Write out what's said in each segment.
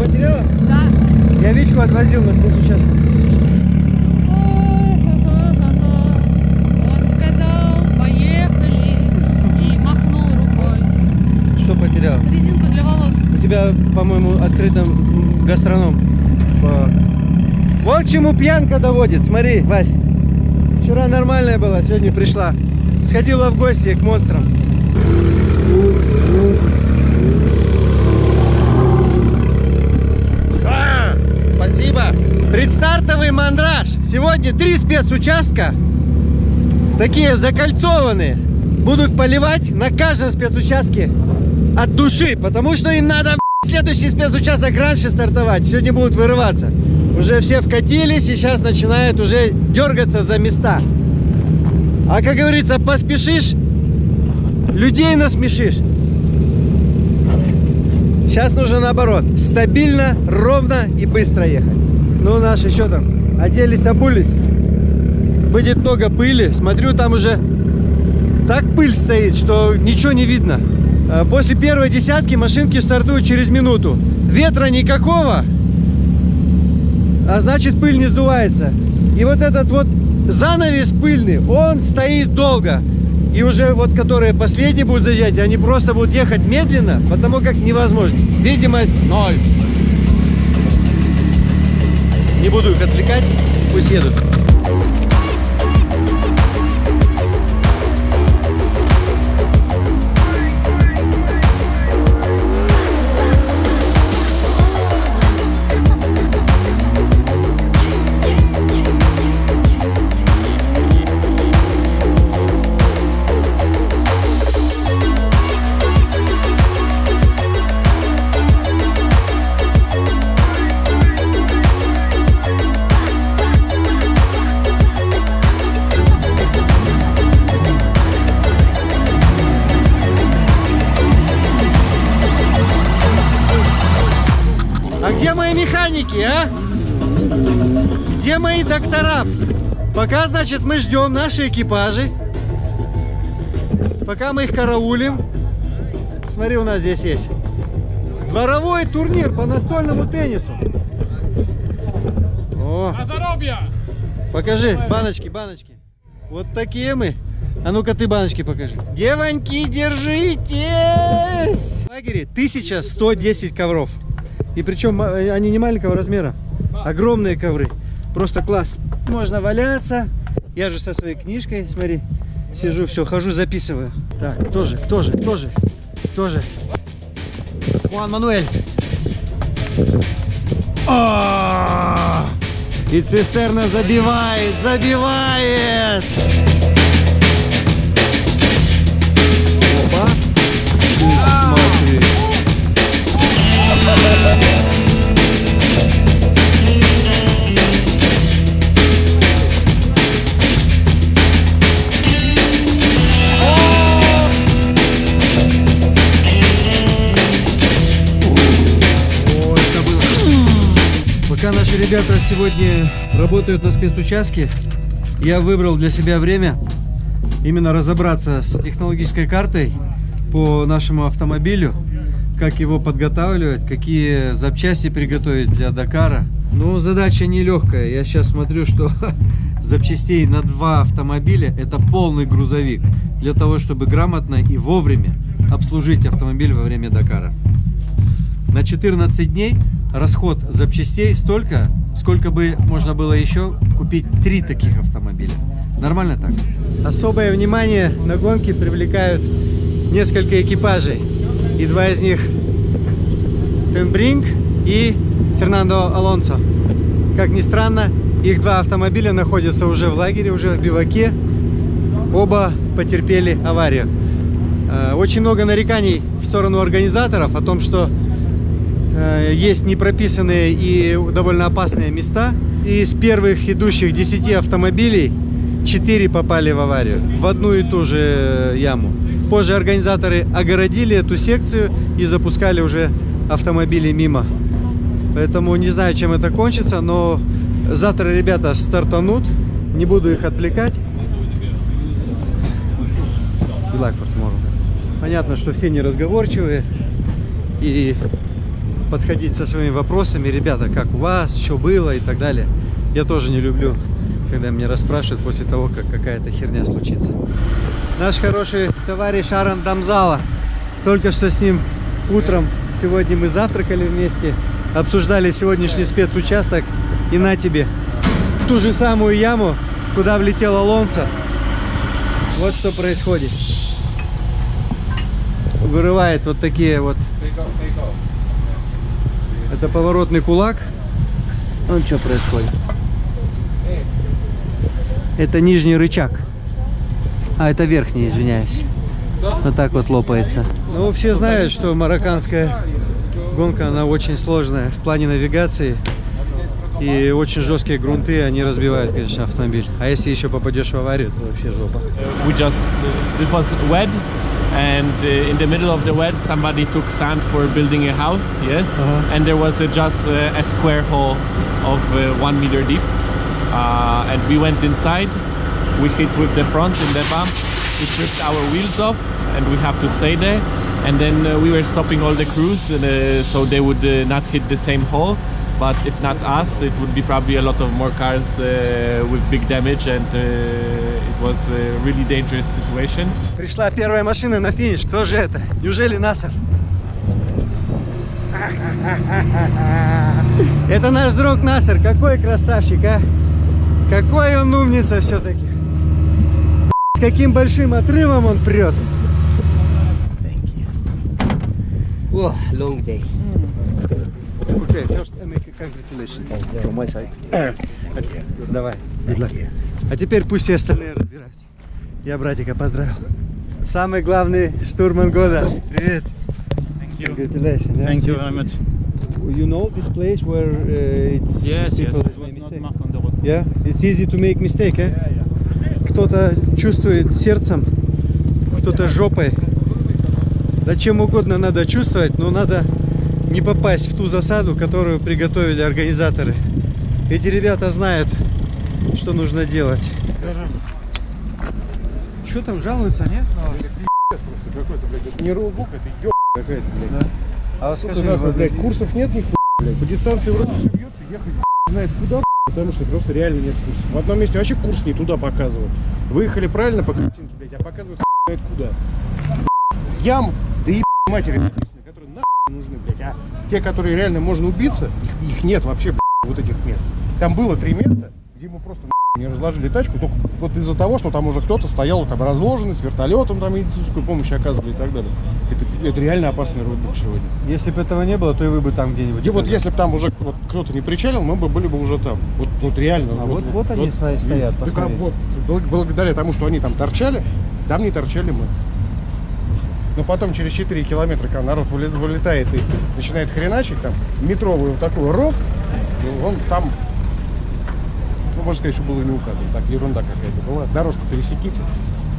потеряла? Да. Я Витьку отвозил на спецучасток. Он сказал, поехали, и махнул рукой. Что потерял? Резинку для волос. У тебя, по-моему, открытым гастроном. Вот к чему пьянка доводит. Смотри, Вась. Вчера нормальная была, сегодня пришла. Сходила в гости к монстрам. Спасибо. Предстартовый мандраж. Сегодня 3 спецучастка. Такие закольцованные. Будут поливать на каждом спецучастке от души. Потому что им надо следующий спецучасток раньше стартовать. Сегодня будут вырываться. Уже все вкатились и сейчас начинают уже дергаться за места. А как говорится, поспешишь, людей насмешишь. Сейчас нужно наоборот. Стабильно, ровно и быстро ехать. Ну, наши что там? Оделись, обулись. Будет много пыли. Смотрю, там уже так пыль стоит, что ничего не видно. После первой десятки машинки стартуют через минуту. Ветра никакого, а значит пыль не сдувается. И вот этот вот занавес пыльный, он стоит долго. И уже вот которые последние будут заезжать, они просто будут ехать медленно, потому как невозможно. Видимость 0. Не буду их отвлекать, пусть едут. А где мои механики, а? Где мои доктора? Пока, значит, мы ждем наши экипажи. Пока мы их караулим. Смотри, у нас здесь есть дворовой турнир по настольному теннису. О, здоровье! покажи, баночки, баночки. Вот такие мы. А ну-ка ты баночки покажи. Девоньки, держитесь! В лагере 1110 ковров. И причем они не маленького размера, огромные ковры. Просто класс. Можно валяться. Я же со своей книжкой, смотри, сижу, все, хожу, записываю. Так, кто же? Хуан Мануэль. И цистерна забивает. Опа. Смотри. Пока наши ребята сегодня работают на спецучастке, я выбрал для себя время именно разобраться с технологической картой по нашему автомобилю, как его подготавливать, какие запчасти приготовить для Дакара. Ну, задача нелегкая. Я сейчас смотрю, что запчастей на 2 автомобиля — это полный грузовик для того, чтобы грамотно и вовремя обслужить автомобиль во время Дакара. На 14 дней расход запчастей столько, сколько бы можно было еще купить 3 таких автомобиля. Нормально так? Особое внимание на гонке привлекают несколько экипажей. И 2 из них Тембринг и Фернандо Алонсо. Как ни странно, их 2 автомобиля находятся уже в лагере, уже в биваке. Оба потерпели аварию. Очень много нареканий в сторону организаторов о том, что есть непрописанные и довольно опасные места. Из первых идущих 10 автомобилей 4 попали в аварию, в одну и ту же яму. Позже организаторы огородили эту секцию и запускали уже автомобили мимо. Поэтому не знаю, чем это кончится, но завтра ребята стартанут. Не буду их отвлекать. Понятно, что все неразговорчивые. И подходить со своими вопросами. Ребята, как у вас, что было и так далее. Я тоже не люблю, когда меня расспрашивают после того, как какая-то херня случится. Наш хороший товарищ Аран Дамзала. Только что с ним утром сегодня мы завтракали вместе, обсуждали сегодняшний спецучасток. И на тебе, в ту же самую яму, куда влетел Алонсо. Вот что происходит. Вырывает вот такие вот. Это поворотный кулак. Вот что происходит. Это нижний рычаг. А, это верхний, извиняюсь. Вот так вот лопается. Ну, все знают, что марокканская гонка, она очень сложная в плане навигации. И очень жесткие грунты, они разбивают, конечно, автомобиль. А если еще попадешь в аварию, то вообще жопа. This was wet, and in the middle of the wet, somebody took sand for building a house. Yes, and there was just a square hole of 1 meter deep, and we went inside. We hit with the front in the bump. We tripped our wheels off, and we have to stay there. And then we were stopping all the crews, so they would not hit the same hole. But if not us, it would be probably a lot of more cars with big damage, and it was a really dangerous situation. Пришла первая машина на финиш. Кто же это? Неужели Насер? Это наш друг Насер. Какой красавчик, а? Какой он умница все-таки. С каким большим отрывом он прет. Oh, long day. Okay, first congratulations from my side. Давай, good luck. А теперь пусть все остальные разбираются. Я братика поздравил. Самый главный штурман года. Привет. Thank you. Congratulations. Thank you very much. You know this place where it's Yes, people it make was not mistake? marked on the road. Yeah, it's easy to make mistake, eh? Кто-то чувствует сердцем, кто-то жопой. Да чем угодно надо чувствовать, но надо не попасть в ту засаду, которую приготовили организаторы. Эти ребята знают, что нужно делать. Что там, жалуются, нет? На вас? Просто какой-то, блядь, это не роутбук, это еб какая-то, блядь. Да. А вот Сука, скажи, нахуй, вот блядь, эти- курсов нет нихуя, блядь. По дистанции вроде все бьется, ехать знает куда, потому что просто реально нет курсов. В одном месте вообще курс не туда показывают. Выехали правильно по картинке, блядь, а показывают знает куда. Ям, да еб матери написано, которые нахуй нужны, блядь. А те, которые реально можно убиться, их нет вообще, блядь, вот этих мест. Там было 3 места, где мы просто не разложили тачку, только вот из-за того, что там уже кто-то стоял там разложенный, с вертолетом там медицинскую помощь оказывали и так далее. Это реально опасный роутбук сегодня. Если бы этого не было, то и вы бы там где-нибудь. И вот оказались. если бы там уже вот кто-то не причалил, мы бы были бы уже там. Вот реально. А вот они стоят, Так, посмотри. вот, благодаря тому, что они там торчали, там не торчали мы. Но потом через 4 километра, когда народ вылетает и начинает хреначить, там метровый вот такой ров, он там, ну, можно сказать, что было не указано. Так, ерунда какая-то была. Дорожку пересеките.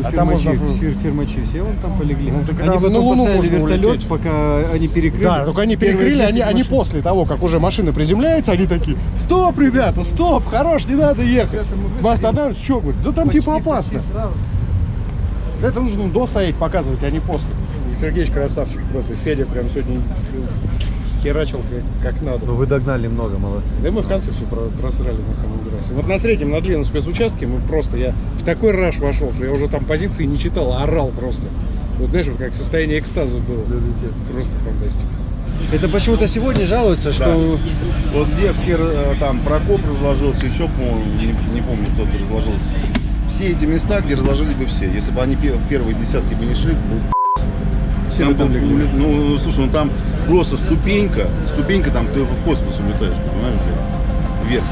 А там можно... фирмачи все вон там полегли. Ну, так Они там на потом Луну поставили можно вертолет, улететь. пока они перекрыли. Да, только они Первые перекрыли, 10 они машин. после того, как уже машина приземляется, они такие: стоп, ребята, стоп, хорош, не надо ехать. Мы останавливаемся, что, говорит, да там типа опасно. Это нужно до стоять показывать, а не после. Сергеич красавчик просто, Федя прям сегодня херачил как надо. Ну вы догнали много, молодцы. Да и мы в конце все просрали на хаму. Вот на среднем, на длинном спецучастке мы просто, я в такой раш вошел, что я уже там позиции не читал, а орал просто. Вот знаешь, вот как состояние экстаза было. Просто фантастика. Это почему-то сегодня жалуются, что Вот где все там Прокоп разложился, еще, по-моему, не помню, кто разложился. Все эти места, где разложили бы все. Если бы они в первые десятки бы не шли, Все там, бы там легли. ну, слушай, ну там просто ступенька, там ты в космос улетаешь, понимаешь, вверх.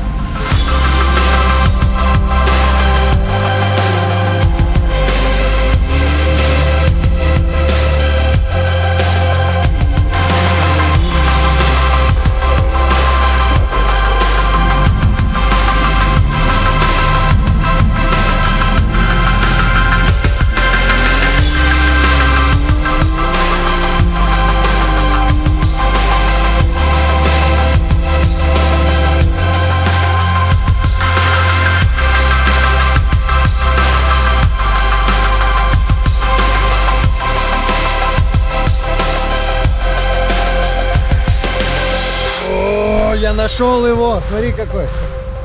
я нашел его. Смотри какой.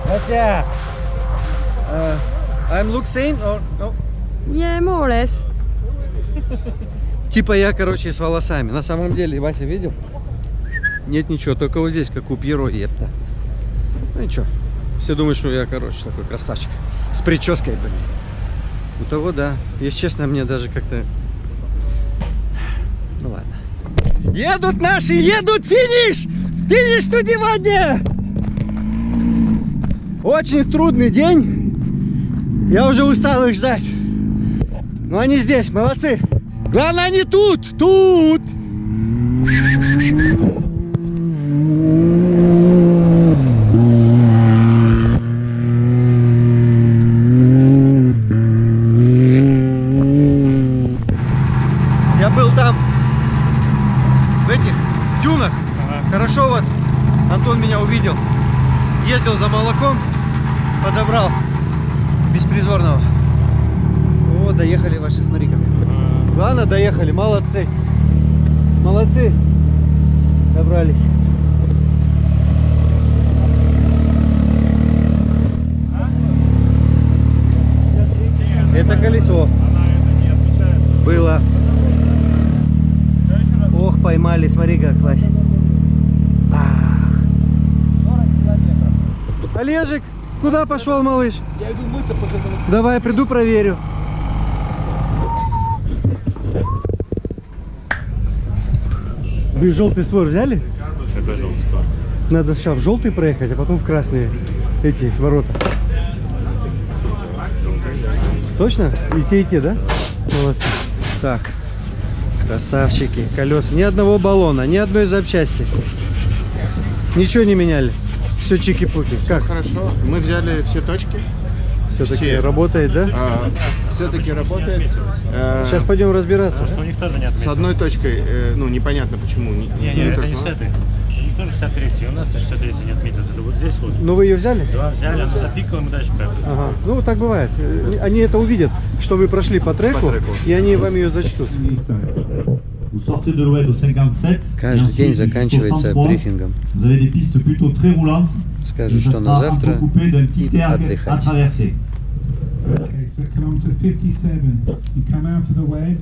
Вася. I'm look same or no? Yeah, more or less. Типа я, короче, с волосами. На самом деле, Вася видел? Нет ничего, только вот здесь, как у Пьеро, и это. Ну ничего. Все думают, что я, короче, такой красавчик. С прической, блин. У того, да. Если честно, мне даже как-то... Ну ладно. Едут наши, едут! Финиш! Финиш сегодня! Очень трудный день. Я уже устал их ждать. Но они здесь, молодцы. Главное, они тут! Тут! Я был там, в этих, в дюнах. Хорошо вот, Антон меня увидел. Ездил за молоком, подобрал беспризорного. О, доехали ваши, смотри как. Ладно, доехали, молодцы. Молодцы. Добрались. Это колесо. Было. Ох, поймали, смотри как, Вась. Ах. Олежек, куда пошел, малыш? Я иду мыться после этого. Давай, приду, проверю. Вы желтый створ взяли? Какой желтый створ? Надо сначала в желтый проехать, а потом в красные эти ворота. Точно? И те, да? Молодцы. Так, красавчики, колеса. Ни одного баллона, ни одной запчасти. Ничего не меняли. Все чики-пуки. Как? Хорошо. Мы взяли все точки. Все-таки все. работает, да? Все-таки работает. Сейчас пойдем разбираться. Что у них тоже не отметили. С одной точкой, ну непонятно почему. Не, это не с этой. У них тоже 63, у нас 63 не отметился. Это вот здесь вот. Ну вы ее взяли? Да, взяли, она запикала, мы дальше поехали. Ага. Ну так бывает. Они это увидят, что вы прошли по треку, и они вам ее зачтут. Vous sortez de l'oued au 57. Каждый день заканчивается брифингом. Vous avez des pistes plutôt très roulantes. Скажут, Ça что на sera un завтра peu coupé d'un petit и erg à отдыхать. traverser. Okay, so kilometre 57, you come out of the WED,